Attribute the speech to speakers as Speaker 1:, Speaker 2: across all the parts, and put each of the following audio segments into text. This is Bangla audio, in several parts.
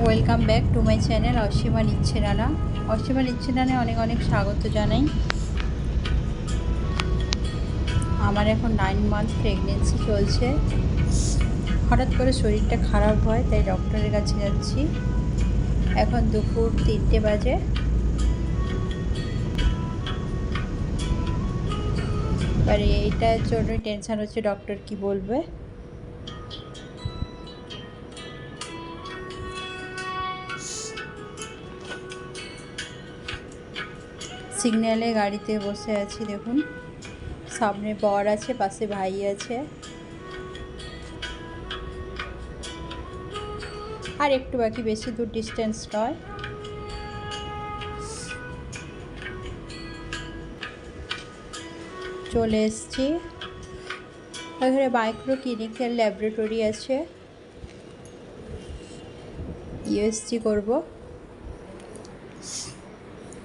Speaker 1: Welcome back to my channel Asima নিচ্ছে রানা। অসীমা নিচ্ছে রানায় অনেক অনেক স্বাগত জানাই। আমার এখন 9 মান্থ প্রেগনেন্সি চলছে। হঠাৎ করে শরীরটা খারাপ হয়, তাই ডক্টরের কাছে যাচ্ছি। এখন দুপুর 3টে বাজে। এবারে এইটার জন্যই টেনশান হচ্ছে ডক্টর কি বলবে। সিগন্যালে গাড়িতে বসে আছি, দেখুন সামনে বর আছে, পাশে ভাই আছে, আর একটু বাকি, বেশি দূর ডিস্টেন্স নয়। চলে এসছি। এখানে মাইক্রো ক্লিনিক্যাল ল্যাবরেটরি আছে, ইউএসজি করব।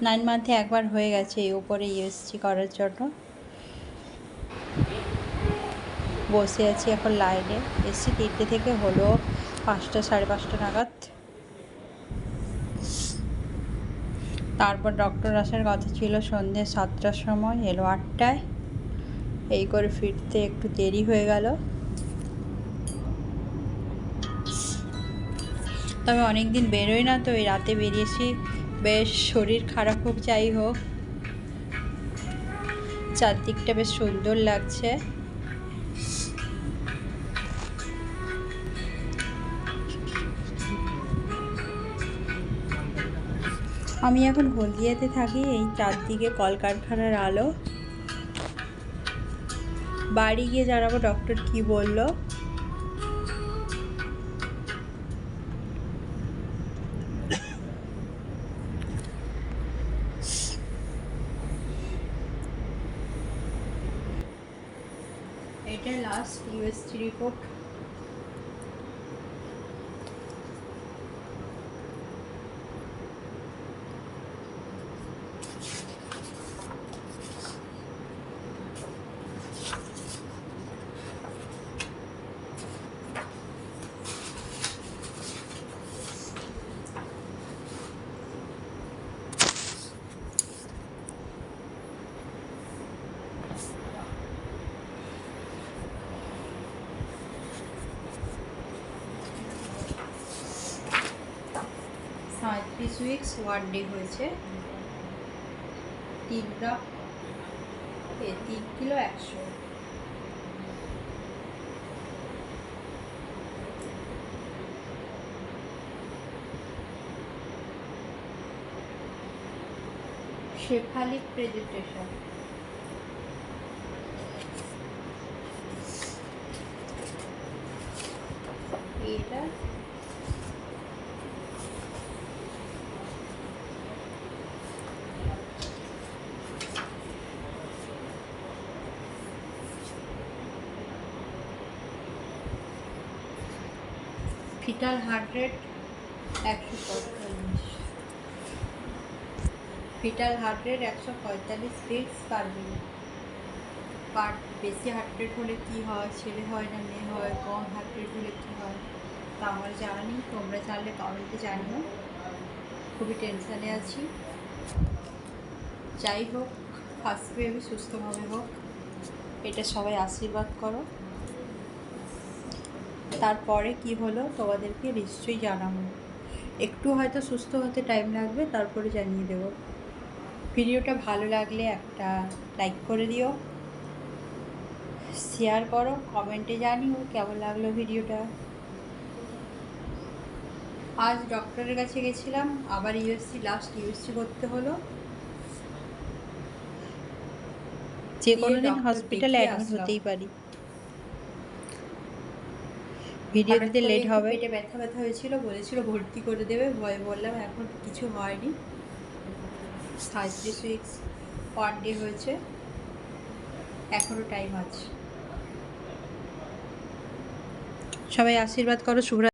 Speaker 1: 9 মান্থে একবার হয়ে গেছে এই উপরে ইউএসজি করার জন্য। বসে আছি এখন লাইনে, এসছি 3টে থেকে, হলো 5টা সাড়ে 5টা নাগাদ। তারপর ডক্টর আসার কথা ছিল সন্ধ্যে 7টার সময়, এলো 8টায়। এই করে ফিরতে একটু দেরি হয়ে গেল। তবে অনেক দিন বেরোই না, তো এই রাতে বেরিয়েছি। বেশ শরীর খারাপ হোক যাই হোক, চারদিকটা বেশ সুন্দর লাগছে। আমি এখন হলদিয়াতে থাকি। এই চারদিকে কলকারখানার আলো। বাড়ি গিয়ে জানাবো ডক্টর কি বলল। এটা last USG report. Weeks 1 day হয়েছে। 3 কিলো 100। Cephalic presentation. এটা fetal heart rate 145। Fetal heart rate 145 beats per minute. বেশি হার্ট রেট হলে কী হয়, ছেলে হয় না মেয়ে হয়, কম হার্ট রেট হলে কী হয় তা আমার জানা নেই। তোমরা জানলে কমেন্টে জানিও। খুবই টেনশানে আছি। যাই হোক, ফার্স্ট বেবি সুস্থভাবে হোক, এটা সবাই আশীর্বাদ করো। তারপরে কি হলো তোমাদেরকে নিশ্চয়ই জানাবো। একটু হয়তো সুস্থ হতে টাইম লাগবে, তারপরে জানিয়ে দেব। ভিডিওটা ভালো লাগলে একটা লাইক করে দিও, শেয়ার করো, কমেন্টে জানিও কেমন লাগলো ভিডিওটা। আজ ডক্টরের কাছে গেছিলাম, আবার লাস্ট ইউএসজি করতে হলো। যে কোনো দিন হসপিটালে অ্যাডমিট হতেই পারি। ভিডিও দিতে লেট হবে। পেটে ব্যথা হয়েছিল, বলেছিল ভর্তি করে দেবে, ভয়ে বললাম এখন কিছু হয়নি। 36 উইক্স 1 ডে হয়েছে, এখনও টাইম আছে। সবাই আশীর্বাদ করো। শুভ